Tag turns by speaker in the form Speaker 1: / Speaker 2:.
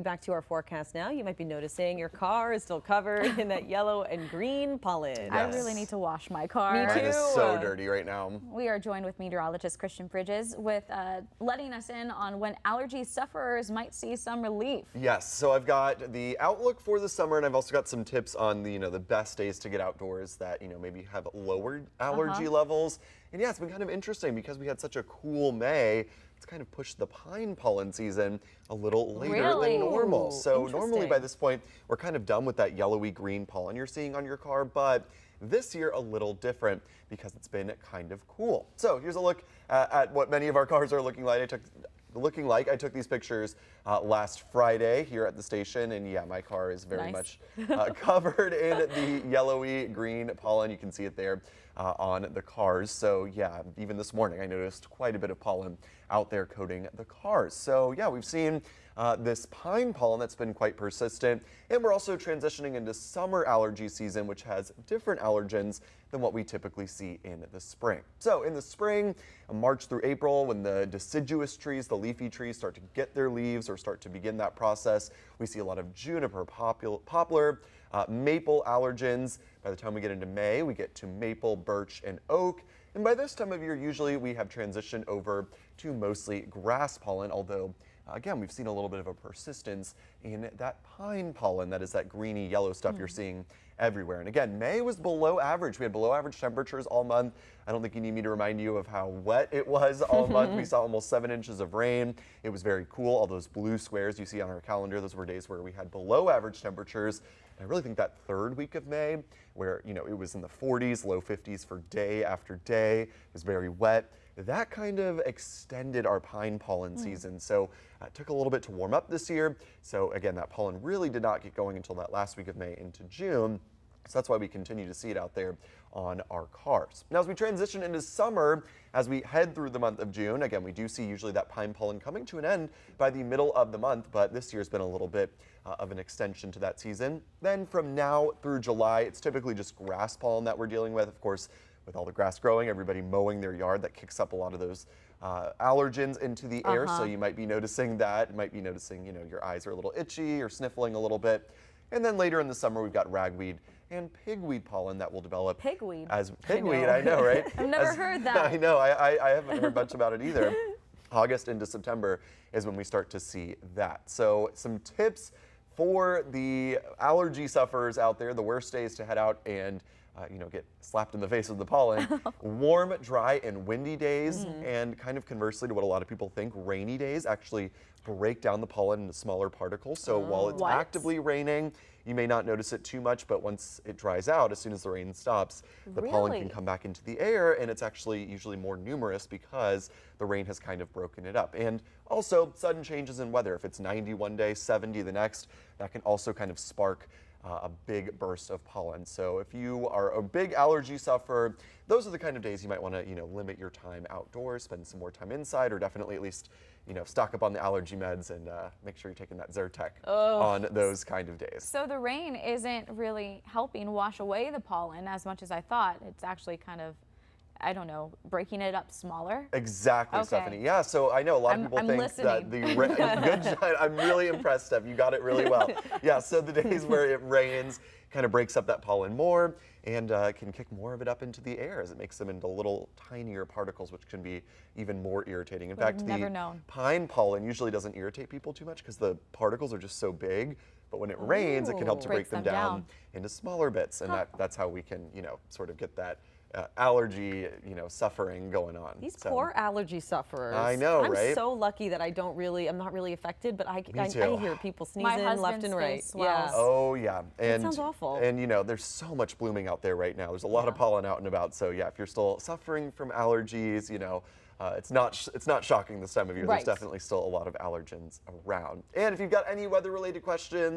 Speaker 1: Back to our forecast now, you might be noticing your car is still covered in that yellow and green pollen.
Speaker 2: Yes. I really need to wash my car.
Speaker 1: Me too.
Speaker 3: Mine is so dirty right now.
Speaker 2: We are joined with meteorologist Christian Bridges with letting us in on when allergy sufferers might see some relief.
Speaker 3: Yes, so I've got the outlook for the summer, and I've also got some tips on the the best days to get outdoors that maybe have lowered allergy levels. And yeah, it's been kind of interesting because we had such a cool May. It's kind of pushed the pine pollen season a little later than normal. So normally by this point, we're kind of done with that yellowy green pollen you're seeing on your car, but this year a little different because it's been kind of cool. So here's a look at what many of our cars are looking like. I took these pictures last Friday here at the station, and yeah, my car is very much covered in the yellowy green pollen. You can see it there on the cars. So yeah, even this morning I noticed quite a bit of pollen out there coating the cars. So yeah, we've seen this pine pollen that's been quite persistent, and we're also transitioning into summer allergy season, which has different allergens than what we typically see in the spring. So in the spring, March through April, when the deciduous trees, the leafy trees, start to get their leaves or start to begin that process, we see a lot of juniper, poplar, maple allergens. By the time we get into May, we get to maple, birch, and oak. And by this time of year, usually we have transitioned over to mostly grass pollen, although again, we've seen a little bit of a persistence in that pine pollen. That is that greeny yellow stuff you're seeing everywhere. And again, May was below average. We had below average temperatures all month. I don't think you need me to remind you of how wet it was all month. We saw almost 7 inches of rain. It was very cool. All those blue squares you see on our calendar, those were days where we had below average temperatures. And I really think that third week of May, where it was in the 40s, low 50s for day after day, it was very wet. That kind of extended our pine pollen season. So it took a little bit to warm up this year. So again, that pollen really did not get going until that last week of May into June. So that's why we continue to see it out there on our cars. Now, as we transition into summer, as we head through the month of June, again, we do see usually that pine pollen coming to an end by the middle of the month, but this year's been a little bit of an extension to that season. Then from now through July, it's typically just grass pollen that we're dealing with. Of course, with all the grass growing, everybody mowing their yard, that kicks up a lot of those allergens into the air. So you might be noticing that. You might be noticing, your eyes are a little itchy or sniffling a little bit. And then later in the summer, we've got ragweed and pigweed pollen that will develop.
Speaker 2: Pigweed?
Speaker 3: As pigweed, I know, right?
Speaker 2: I've never heard that.
Speaker 3: I know, I haven't heard much about it either. August into September is when we start to see that. So some tips for the allergy sufferers out there, the worst days to head out and get slapped in the face with the pollen. Warm, dry, and windy days, and kind of conversely to what a lot of people think, rainy days actually break down the pollen into smaller particles. So while it's actively raining, you may not notice it too much, but once it dries out, as soon as the rain stops, the pollen can come back into the air, and it's actually usually more numerous because the rain has kind of broken it up. And also, sudden changes in weather. If it's 90 one day, 70 the next, that can also kind of spark a big burst of pollen. So if you are a big allergy sufferer, those are the kind of days you might want to, limit your time outdoors, spend some more time inside, or definitely at least, stock up on the allergy meds and make sure you're taking that Zyrtec on those kind of days.
Speaker 2: So the rain isn't really helping wash away the pollen as much as I thought. It's actually kind of, I don't know, breaking it up smaller?
Speaker 3: Exactly, Stephanie. Yeah, so I know a lot of people think that the good job. I'm really impressed, Steph. You got it really well. Yeah, so the days where it rains kind of breaks up that pollen more and can kick more of it up into the air as it makes them into little tinier particles, which can be even more irritating. In fact, the pine pollen usually doesn't irritate people too much because the particles are just so big. But when it rains, it can help to break them down into smaller bits, and that's how we can, sort of get that allergy, suffering going on.
Speaker 1: These poor allergy sufferers.
Speaker 3: I know, right?
Speaker 1: I'm so lucky that I'm not really affected, but I hear people sneezing left and right.
Speaker 2: Yeah.
Speaker 3: Oh yeah. And
Speaker 1: that sounds awful.
Speaker 3: And there's so much blooming out there right now. There's a lot of pollen out and about. So yeah, if you're still suffering from allergies, it's not shocking this time of year. There's definitely still a lot of allergens around. And if you've got any weather-related questions,